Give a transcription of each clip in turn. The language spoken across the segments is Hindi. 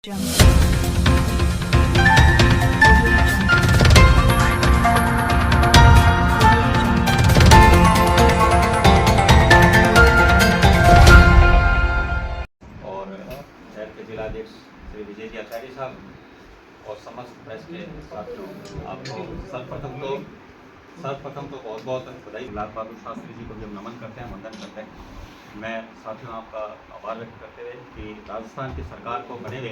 शहर के जिलाध्यक्ष श्री विजय जी आचार्य साहब और समस्त प्रेस के साथियों, आपको सर्वप्रथम तो बहुत बहुत बधाई। लाल बहादुर शास्त्री जी को भी हम नमन करते हैं, वंदन करते हैं। मैं साथियों आपका आभार व्यक्त करते हुए कि राजस्थान की सरकार को बने हुए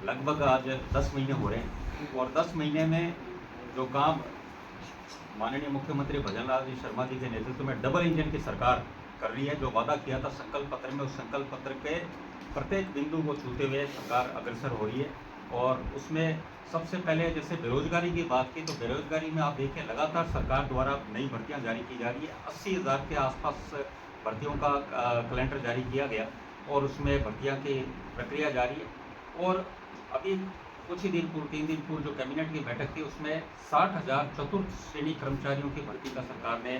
लगभग आज 10 महीने हो रहे हैं और 10 महीने में जो काम माननीय मुख्यमंत्री भजन लाल जी शर्मा जी के नेतृत्व में डबल इंजन की सरकार कर रही है, जो वादा किया था संकल्प पत्र में, उस संकल्प पत्र के प्रत्येक बिंदु को छूते हुए सरकार अग्रसर हो रही है। और उसमें सबसे पहले जैसे बेरोजगारी की बात की, तो बेरोजगारी में आप देखिए लगातार सरकार द्वारा नई भर्तियां जारी की जा रही है। 80,000 के आसपास भर्तियों का कैलेंडर जारी किया गया और उसमें भर्तियां की प्रक्रिया जारी है। और अभी कुछ ही दिन पूर्व 3 दिन पूर्व जो कैबिनेट की बैठक थी, उसमें 60,000 चतुर्थ श्रेणी कर्मचारियों की भर्ती का सरकार ने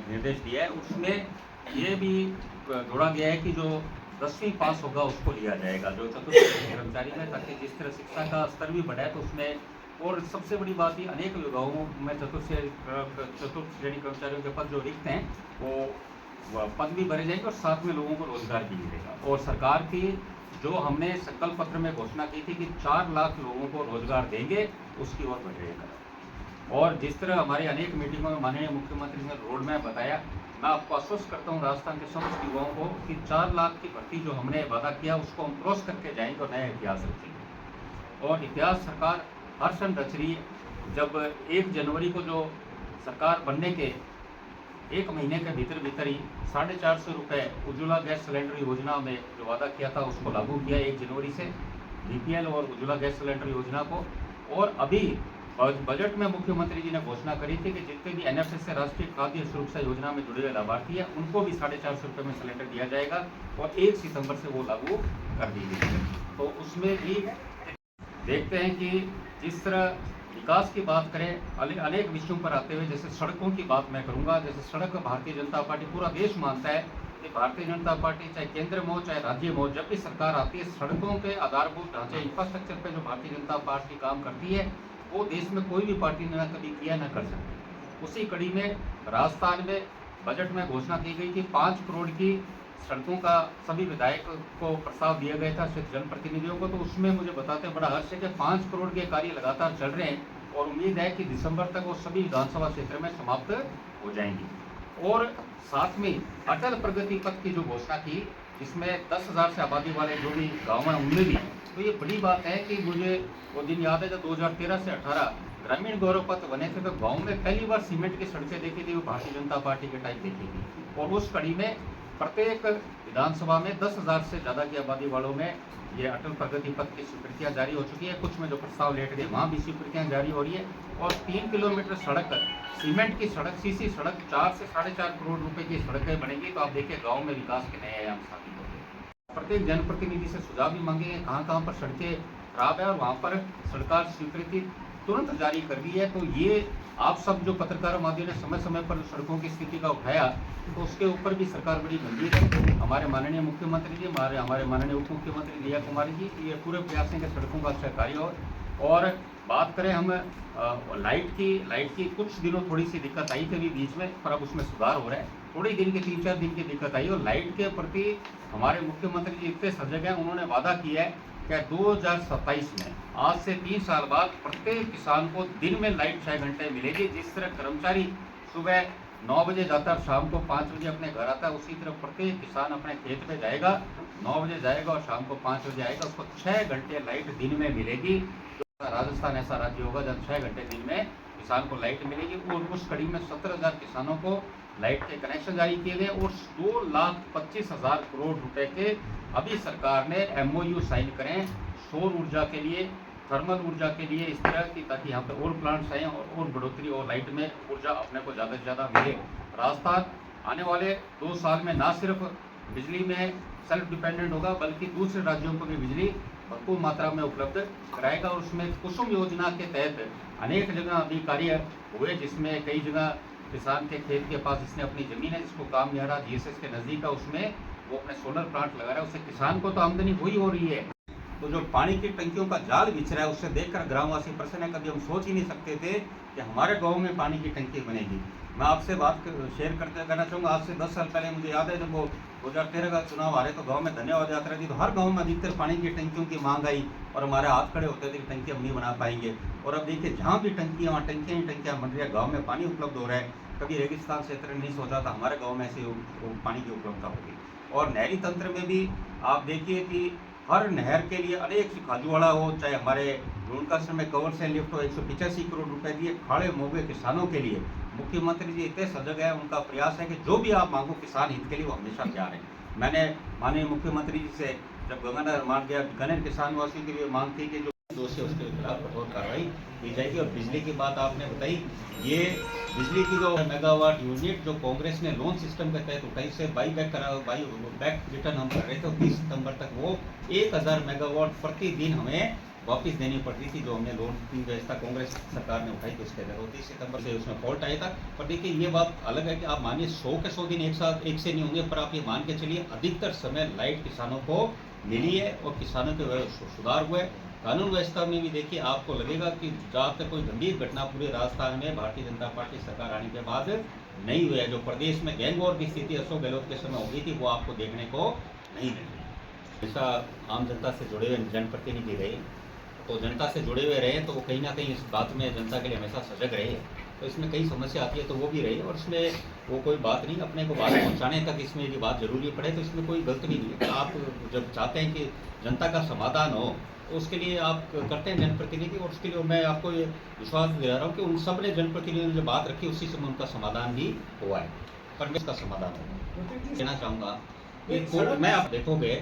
निर्देश दिया है। उसमें ये भी जोड़ा गया है कि जो 10वीं पास होगा उसको लिया जाएगा, जो चतुर्थ श्रेणी कर्मचारी में, ताकि जिस तरह शिक्षा का स्तर भी बढ़ा है तो उसमें। और सबसे बड़ी बात ये अनेक विभागों में चतुर्थ श्रेणी कर्मचारियों के पद जो रिक्त हैं वो पद भी भरे जाएंगे और साथ में लोगों को रोजगार भी मिलेगा। और सरकार की जो हमने संकल्प पत्र में घोषणा की थी कि 4 लाख लोगों को रोजगार देंगे, उसकी ओर बढ़ रहेगा। और जिस तरह हमारी अनेक मीटिंगों में माननीय मुख्यमंत्री ने रोड मैप बताया, मैं आपको आश्वस्त करता हूँ राजस्थान के समस्त युवाओं को कि 4 लाख की भर्ती जो हमने वादा किया उसको हम क्रॉस करके जाएंगे और नया इतिहास रचेंगे। और इतिहास सरकार हर सन रच रही है। जब 1 जनवरी को जो सरकार बनने के 1 महीने के भीतर ही 450 रुपये उज्ज्वला गैस सिलेंडर योजना में जो वादा किया था उसको लागू किया 1 जनवरी से, बीपीएल और उज्ज्वला गैस सिलेंडर योजना को। और अभी बजट में मुख्यमंत्री जी ने घोषणा करी थी कि जितने भी एनएफएस से राष्ट्रीय खाद्य सुरक्षा योजना में जुड़े हुए लाभार्थी हैं उनको भी 450 रुपये में सिलेंडर दिया जाएगा और 1 सितंबर से वो लागू कर दी गई है। तो उसमें भी देखते हैं कि जिस तरह विकास की बात करें, अनेक विषयों पर आते हुए, जैसे सड़कों की बात मैं करूंगा। जैसे सड़क भारतीय जनता पार्टी, पूरा देश मानता है कि भारतीय जनता पार्टी चाहे केंद्र में हो चाहे राज्य में हो, जब भी सरकार आती है सड़कों के आधारभूत ढांचे इंफ्रास्ट्रक्चर पे जो भारतीय जनता पार्टी काम करती है वो देश में कोई भी पार्टी ने कभी किया न कर सकती। उसी कड़ी में राजस्थान में बजट में घोषणा की गई कि 5 करोड़ की सड़कों का सभी विधायक को प्रस्ताव दिया गया था, सिर्फ जनप्रतिनिधियों को। तो उसमें मुझे बताते हैं बड़ा हर्ष है कि 5 करोड़ के कार्य लगातार चल रहे हैं और उम्मीद है कि दिसंबर तक वो सभी विधानसभा क्षेत्र में समाप्त हो जाएंगी। और साथ में अटल प्रगति पथ की जो घोषणा की, जिसमें 10,000 से आबादी वाले जो भी गाँव हैं उनमें भी, तो ये बड़ी बात है कि मुझे वो दिन याद है जब 2013 से 18 ग्रामीण गौरव पथ बने थे, तो गाँव में पहली बार सीमेंट की सड़कें देखी थी, वो भारतीय जनता पार्टी के टाइम देखी थी। और उस कड़ी में प्रत्येक विधानसभा में 10,000 से ज़्यादा की आबादी वालों में ये अटल प्रगति पथ की स्वीकृतियाँ जारी हो चुकी है। कुछ में जो प्रस्ताव लेट गए वहाँ भी स्वीकृतियाँ जारी हो रही है। और 3 किलोमीटर सड़क, सीमेंट की सड़क, सीसी सड़क, 4 से 4.5 करोड़ रुपए की सड़कें बनेंगी। तो आप देखिए गाँव में विकास के नए आयाम स्थापित होंगे। प्रत्येक जनप्रतिनिधि से सुझाव भी मांगे हैं कहाँ कहाँ पर सड़कें खराब है और वहाँ पर सरकार स्वीकृति तुरंत जारी कर दी है। तो ये आप सब जो पत्रकार माध्यम ने समय समय पर सड़कों की स्थिति का उठाया, तो उसके ऊपर भी सरकार बड़ी गंभीर है। हमारे माननीय मुख्यमंत्री जी, हमारे माननीय उप मुख्यमंत्री दिया कुमारी जी, ये पूरे प्रयास हैं कि सड़कों का अच्छा कार्य हो। और बात करें हम लाइट की कुछ दिनों थोड़ी सी दिक्कत आई थी अभी बीच में, पर अब उसमें सुधार हो रहा है। थोड़ी दिन के 3-4 दिन की दिक्कत आई और लाइट के प्रति हमारे मुख्यमंत्री जी इतने सजग हैं, उन्होंने वादा किया है कि 2027 में, आज से 3 साल बाद, प्रत्येक किसान को दिन में लाइट 6 घंटे मिलेगी। जिस तरह कर्मचारी सुबह 9 बजे जाता है और शाम को 5 बजे अपने घर आता है, उसी तरह प्रत्येक किसान अपने खेत में जाएगा, 9 बजे जाएगा और शाम को 5 बजे आएगा, उसको 6 घंटे लाइट दिन में मिलेगी। राजस्थान ऐसा राज्य होगा जब 6 घंटे दिन में किसान को लाइट मिलेगी। और उस कड़ी में 17,000 किसानों को लाइट के कनेक्शन जारी किए गए और 2,25,000 करोड़ रुपए के अभी सरकार ने MOU साइन करें सौर ऊर्जा के लिए, थर्मल ऊर्जा के लिए, इस तरह की, ताकि यहाँ पर और प्लांट्स आएँ और बढ़ोतरी और लाइट में ऊर्जा अपने को ज़्यादा से ज़्यादा मिले। राजस्थान आने वाले 2 साल में ना सिर्फ बिजली में सेल्फ डिपेंडेंट होगा, बल्कि दूसरे राज्यों को भी बिजली भरपूर मात्रा में उपलब्ध कराएगा। और उसमें कुसुम योजना के तहत अनेक जगह अभी कार्य हुए, जिसमें कई जगह किसान के खेत के पास जिसने अपनी ज़मीन है, जिसको काम नहीं आ रहा, GSS के नज़दीक है, उसमें वो अपने सोलर प्लांट लगा रहा है, उससे किसान को तो आमदनी हुई हो रही है। तो जो पानी की टंकियों का जाल बिछ रहा है उससे देखकर ग्रामवासी प्रसन्न है। कभी हम सोच ही नहीं सकते थे कि हमारे गांव में पानी की टंकी बनेगी। मैं आपसे बात शेयर करना चाहूँगा। आज से 10 साल पहले मुझे याद है जब वो 2013 का चुनाव आ रहे तो गांव में धन्यवाद यात्रा थी, तो हर गांव में अधिकतर पानी की टंकियों की मांग आई और हमारे हाथ खड़े होते थे कि टंकी हम नहीं बना पाएंगे। और अब देखिए जहाँ भी टंकियाँ वहाँ टंकियाँ ही टंकियाँ बन रही है, गाँव में पानी उपलब्ध हो रहा है। कभी रेगिस्तान क्षेत्र नहीं सोचा था हमारे गाँव में ऐसे पानी की उपलब्धता होगी। और नहरी तंत्र में भी आप देखिए कि हर नहर के लिए अनेक खाजूवाड़ा हो, चाहे हमारे रुणकासर में कवर से लिफ्ट हो, 185 करोड़ रुपए दिए खाड़े मोगे किसानों के लिए। मुख्यमंत्री जी इतने सजग है, उनका प्रयास है कि जो भी आप मांगो किसान हित के लिए वो हमेशा तैयार है। मैंने माननीय मुख्यमंत्री जी से जब गंगा नहर मांग गया, गन्ने किसान वासियों के लिए मांग थी कि जो दोषी है उसके खिलाफ कठोर कार्रवाई की जाएगी। और बिजली की बात आपने बताई, ये बिजली की जो मेगावाट यूनिट जो कांग्रेस ने लोन सिस्टम के तहत उठाई से बाई बैक रिटर्न हम कर रहे थे, 30 सितंबर तक वो 1000 मेगावाट प्रतिदिन हमें वापस देनी पड़ती थी, जो हमने लोन की व्यवस्था कांग्रेस सरकार ने उठाई थी उसके तहत। 30 सितंबर से उसमें फॉल्ट आया था। पर देखिए ये बात अलग है कि आप मानिए 100 के 100 दिन एक साथ एक से नहीं होंगे, पर आप ये मान के चलिए अधिकतर समय लाइट किसानों को मिली है और किसानों के सुधार हुए। कानून व्यवस्था में भी देखिए आपको लगेगा कि जहाँ तक कोई गंभीर घटना पूरे राजस्थान में भारतीय जनता पार्टी सरकार आने के बाद नहीं हुई है। जो प्रदेश में गैंग वॉर की स्थिति अशोक गहलोत के समय हो गई थी वो आपको देखने को नहीं मिली। ऐसा आम जनता से जुड़े हुए जनप्रतिनिधि रहे, तो जनता से जुड़े हुए रहे तो वो कहीं ना कहीं इस बात में जनता के लिए हमेशा सजग रहे। तो इसमें कई समस्या आती है तो वो भी रही, और इसमें वो कोई बात नहीं, अपने को बात पहुंचाने तक इसमें यदि बात जरूरी पड़े तो इसमें कोई गलत नहीं है। आप जब चाहते हैं कि जनता का समाधान हो तो उसके लिए आप करते हैं जनप्रतिनिधि, और उसके लिए मैं आपको ये विश्वास दिला रहा हूँ कि उन सब ने जनप्रतिनिधियों ने जो बात रखी उसी समय उनका समाधान भी हुआ है, पर मैं इसका समाधान होगा कहना चाहूँगा कि मैं आप देखोगे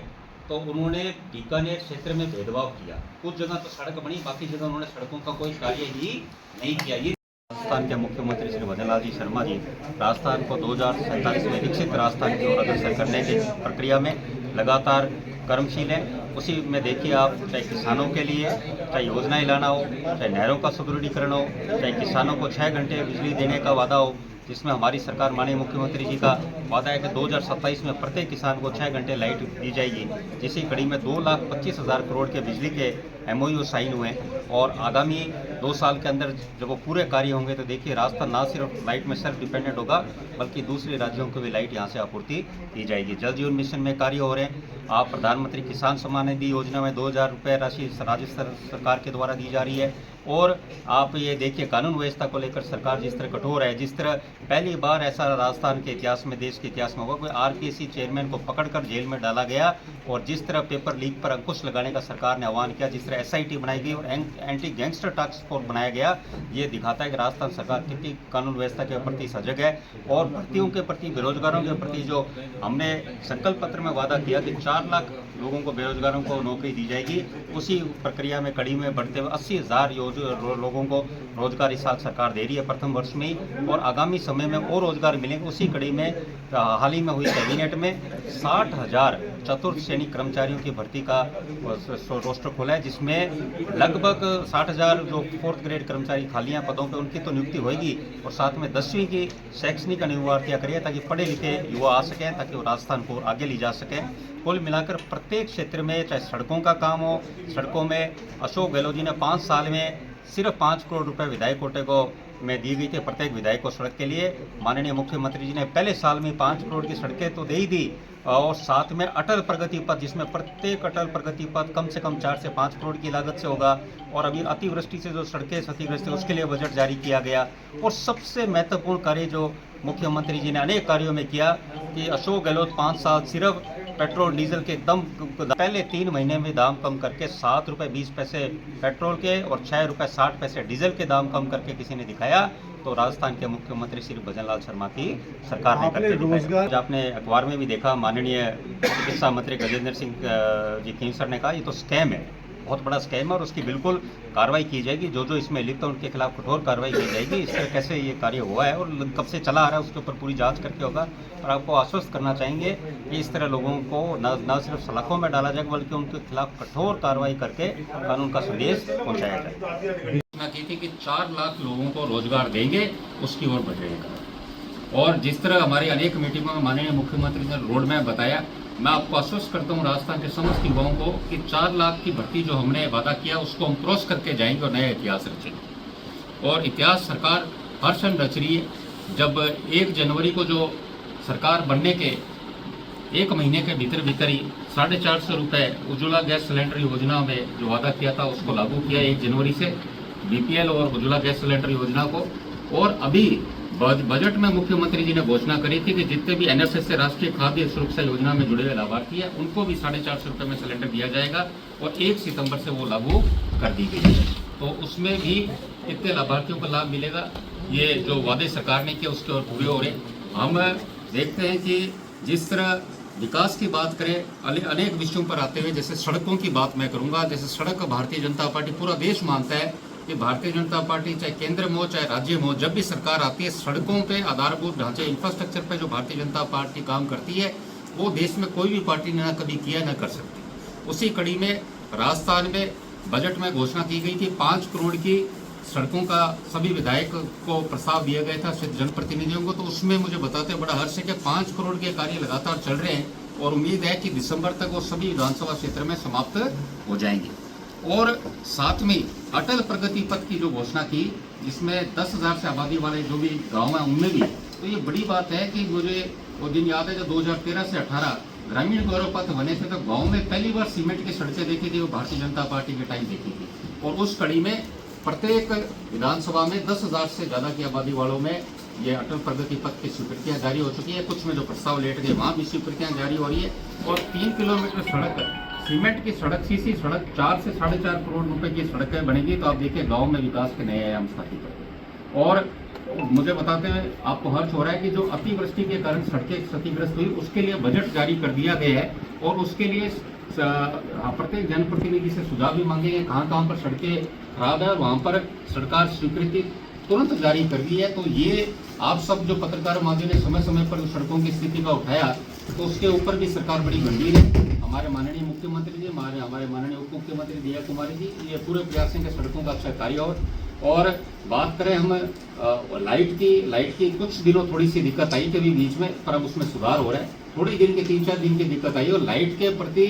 तो उन्होंने बीकानेर क्षेत्र में भेदभाव किया। कुछ जगह तो सड़क बनी, बाकी जगह उन्होंने सड़कों का कोई कार्य ही नहीं किया। ये राजस्थान के मुख्यमंत्री श्री भजन लाल जी शर्मा जी राजस्थान को 2047 में विकसित राजस्थान की ओर अग्रसर करने की प्रक्रिया में लगातार कर्मशील हैं। उसी में देखिए आप, चाहे किसानों के लिए चाहे योजनाएं लाना हो, चाहे नहरों का सुदृढ़ीकरण हो, चाहे किसानों को 6 घंटे बिजली देने का वादा हो, जिसमें हमारी सरकार माननीय मुख्यमंत्री जी का वादा है कि 2027 में प्रत्येक किसान को 6 घंटे लाइट दी जाएगी। जिसकी कड़ी में 2,25,000 करोड़ के बिजली के MOU साइन हुए, और आगामी 2 साल के अंदर जब वो पूरे कार्य होंगे तो देखिए राजस्थान ना सिर्फ लाइट में सेल्फ डिपेंडेंट होगा बल्कि दूसरे राज्यों को भी लाइट यहाँ से आपूर्ति की जाएगी। जल जीवन मिशन में कार्य हो रहे हैं। आप प्रधानमंत्री किसान सम्मान निधि योजना में 2,000 रुपये राशि राज्य सरकार के द्वारा दी जा रही है। और आप ये देखिए कानून व्यवस्था को लेकर सरकार जिस तरह कठोर है, जिस तरह पहली बार ऐसा राजस्थान के इतिहास में, देश के इतिहास में होगा कोई RPSC चेयरमैन को पकड़कर जेल में डाला गया, और जिस तरह पेपर लीक पर अंकुश लगाने का सरकार ने आह्वान किया, जिस तरह SIT बनाई गई और एंटी गैंगस्टर टास्क फोर्स बनाया गया, ये दिखाता है कि राजस्थान सरकार कितनी कानून व्यवस्था के प्रति सजग है। और भर्तियों के प्रति, बेरोजगारों के प्रति जो हमने संकल्प पत्र में वादा किया कि 4 लाख लोगों को, बेरोजगारों को नौकरी दी जाएगी, उसी प्रक्रिया में कड़ी में बढ़ते हुए 80,000 लोगों को रोजगार इस साल सरकार दे रही है प्रथम वर्ष में ही, और आगामी समय में और रोजगार मिलेंगे। उसी कड़ी में हाल ही में हुई कैबिनेट में 60,000 चतुर्थ श्रेणी कर्मचारियों की भर्ती का रोस्टर खोला है, जिसमें लगभग 60,000 जो 4th ग्रेड कर्मचारी खालियां पदों पे उनकी तो नियुक्ति होगी, और साथ में 10वीं की शैक्षणिक अनिवार्यता करिए ताकि पढ़े लिखे युवा आ सकें, ताकि वो राजस्थान को आगे ले जा सकें। कुल मिलाकर प्रत्येक क्षेत्र में, चाहे सड़कों का काम हो, सड़कों में अशोक गहलोत जी ने 5 साल में सिर्फ 5 करोड़ रुपए विधायक कोटे को में दी गई थी प्रत्येक विधायक को सड़क के लिए। माननीय मुख्यमंत्री जी ने पहले साल में 5 करोड़ की सड़कें तो दे ही दी, और साथ में अटल प्रगति पथ, जिसमें प्रत्येक अटल प्रगति पथ कम से कम 4 से 5 करोड़ की लागत से होगा। और अभी अतिवृष्टि से जो सड़कें क्षतिग्रस्त है उसके लिए बजट जारी किया गया। और सबसे महत्वपूर्ण कार्य जो मुख्यमंत्री जी ने अनेक कार्यों में किया कि अशोक गहलोत 5 साल सिर्फ पेट्रोल डीजल के पहले 3 महीने में दाम कम करके 7 रुपये 20 पैसे पेट्रोल के और 6 रुपये 60 पैसे डीजल के दाम कम करके किसी ने दिखाया तो राजस्थान के मुख्यमंत्री श्री भजन लाल शर्मा की सरकार ने करके दिखाया। आपने अखबार में भी देखा, माननीय चिकित्सा मंत्री गजेंद्र सिंह जी खींवसर ने कहा ये तो स्कैम है, बहुत बड़ा स्कैम है, और उसकी बिल्कुल कार्रवाई की जाएगी। जो इसमें लिप्त है उनके खिलाफ कठोर कार्रवाई की जाएगी। इस तरह कैसे ये कार्य हुआ है और कब से चला आ रहा है उसके ऊपर पूरी जांच करके होगा। और आपको आश्वस्त करना चाहेंगे कि इस तरह लोगों को न सिर्फ सलाखों में डाला जाएगा बल्कि उनके खिलाफ कठोर कार्रवाई करके कानून का संदेश पहुँचाया जाए। की थी कि 4 लाख लोगों को रोजगार देंगे, उसकी ओर बढ़ेगा। और जिस तरह हमारी अनेक मीटिंगों में माननीय मुख्यमंत्री ने रोड मैप बताया मैं आपको आश्वस्त करता हूँ राजस्थान के समस्त युवाओं को कि 4 लाख की भर्ती जो हमने वादा किया उसको हम क्रॉस करके जाएंगे और नया इतिहास रचेंगे। और इतिहास सरकार हर क्षण रच रही है। जब 1 जनवरी को जो सरकार बनने के 1 महीने के भीतर भीतर ही 450 रुपये उज्ज्वला गैस सिलेंडर योजना में जो वादा किया था उसको लागू किया 1 जनवरी से बीपीएल और उज्ज्वला गैस सिलेंडर योजना को। और अभी बजट में मुख्यमंत्री जी ने घोषणा करी थी कि जितने भी एनएसएस से राष्ट्रीय खाद्य सुरक्षा योजना में जुड़े हुए लाभार्थी हैं उनको भी 450 रुपये में सिलेंडर दिया जाएगा और 1 सितंबर से वो लागू कर दी गई है। तो उसमें भी कितने लाभार्थियों को लाभ मिलेगा, ये जो वादे सरकार ने किए उसके और पूरे हो रहे। हम देखते हैं कि जिस तरह विकास की बात करें अनेक विषयों पर आते हुए, जैसे सड़कों की बात मैं करूंगा। जैसे सड़क भारतीय जनता पार्टी, पूरा देश मानता है कि भारतीय जनता पार्टी चाहे केंद्र में हो चाहे राज्य में हो, जब भी सरकार आती है सड़कों पे, आधारभूत ढांचे, इंफ्रास्ट्रक्चर पे जो भारतीय जनता पार्टी काम करती है वो देश में कोई भी पार्टी ने ना कभी किया ना कर सकती। उसी कड़ी में राजस्थान में बजट में घोषणा की गई थी 5 करोड़ की सड़कों का सभी विधायक को प्रस्ताव दिया गया था, जनप्रतिनिधियों को। तो उसमें मुझे बताते बड़ा हर्ष है कि 5 करोड़ के कार्य लगातार चल रहे हैं और उम्मीद है कि दिसंबर तक वो सभी विधानसभा क्षेत्र में समाप्त हो जाएंगे। और साथ में अटल प्रगति पथ की जो घोषणा की, जिसमें 10,000 से आबादी वाले जो भी गाँव हैं उनमें भी, तो ये बड़ी बात है कि मुझे वो दिन याद है जब 2013 से 18 ग्रामीण गौरव पथ बने थे तो गाँव में पहली बार सीमेंट की सड़कें देखी थी, वो भारतीय जनता पार्टी के टाइम देखी थी। और उस कड़ी में प्रत्येक विधानसभा में 10,000 से ज़्यादा की आबादी वालों में ये अटल प्रगति पथ की स्वीकृतियाँ जारी हो चुकी है। कुछ में जो प्रस्ताव लेट गए वहाँ भी स्वीकृतियाँ जारी हो रही है। और 3 किलोमीटर सड़क, सीमेंट की सड़क, सीसी सड़क, 4 से 4.5 करोड़ रुपए की सड़कें बनेगी। तो आप देखिए गांव में विकास के नए आयाम स्थापित होंगे। और मुझे बताते हुए आपको हर्ष हो रहा है कि जो अतिवृष्टि के कारण सड़कें क्षतिग्रस्त हुई उसके लिए बजट जारी कर दिया गया है और उसके लिए प्रत्येक जनप्रतिनिधि से सुझाव भी मांगेंगे कहाँ कहाँ पर सड़कें खराब है और वहाँ पर सरकार स्वीकृति तुरंत जारी कर दी है। तो ये आप सब जो पत्रकार माध्यम ने समय समय पर सड़कों की स्थिति का उठाया तो उसके ऊपर भी सरकार बड़ी गंभीर है। हमारे माननीय मुख्यमंत्री जी, हमारे माननीय उप मुख्यमंत्री दिया कुमारी जी, ये पूरे प्रयास हैं कि सड़कों का अच्छा कार्य। और बात करें हम लाइट की कुछ दिनों थोड़ी सी दिक्कत आई थी बीच में, पर अब उसमें सुधार हो रहा है। थोड़ी दिन के 3-4 दिन की दिक्कत आई और लाइट के प्रति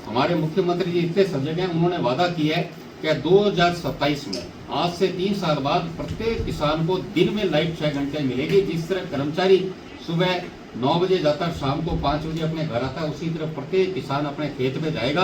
हमारे मुख्यमंत्री जी इतने सजग हैं, उन्होंने वादा किया है कि 2027 में आज से 3 साल बाद प्रत्येक किसान को दिन में लाइट 6 घंटे मिलेगी। जिस तरह कर्मचारी सुबह 9 बजे जाता है, शाम को 5 बजे अपने घर आता है, उसी तरह प्रत्येक किसान अपने खेत में जाएगा,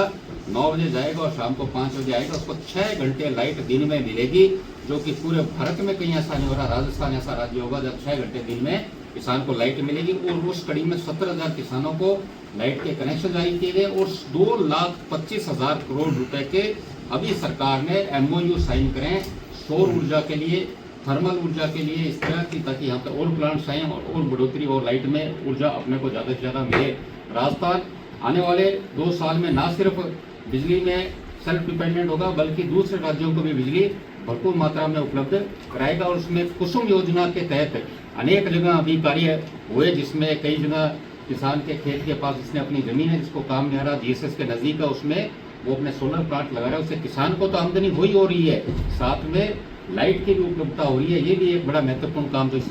9 बजे जाएगा और शाम को 5 बजे आएगा, उसको 6 घंटे लाइट दिन में मिलेगी, जो कि पूरे भारत में कहीं ऐसा नहीं हो रहा। राजस्थान ऐसा राज्य होगा जब 6 घंटे दिन में किसान को लाइट मिलेगी। और उस कड़ी में 17,000 किसानों को लाइट के कनेक्शन जारी किए गए और 2,25,000 करोड़ रुपए के अभी सरकार ने MOU साइन करें सौर ऊर्जा के लिए, थर्मल ऊर्जा के लिए, इस तरह की, ताकि यहाँ पर और प्लांट्स आएँ और बढ़ोतरी और लाइट में ऊर्जा अपने को ज़्यादा से ज़्यादा मिले। राजस्थान आने वाले 2 साल में ना सिर्फ बिजली में सेल्फ डिपेंडेंट होगा बल्कि दूसरे राज्यों को भी बिजली भरपूर मात्रा में उपलब्ध कराएगा। और उसमें कुसुम योजना के तहत अनेक जगह अभी कार्य हुए, जिसमें कई जगह किसान के खेत के पास जिसने अपनी जमीन है, जिसको काम नहीं आ रहा, GSS के नज़दीक है, उसमें वो अपने सोलर प्लांट लगा रहा है। उससे किसान को तो आमदनी हो ही हो रही है, साथ में लाइट की भी उपलब्धता हो रही है। ये भी एक बड़ा महत्वपूर्ण काम जो इस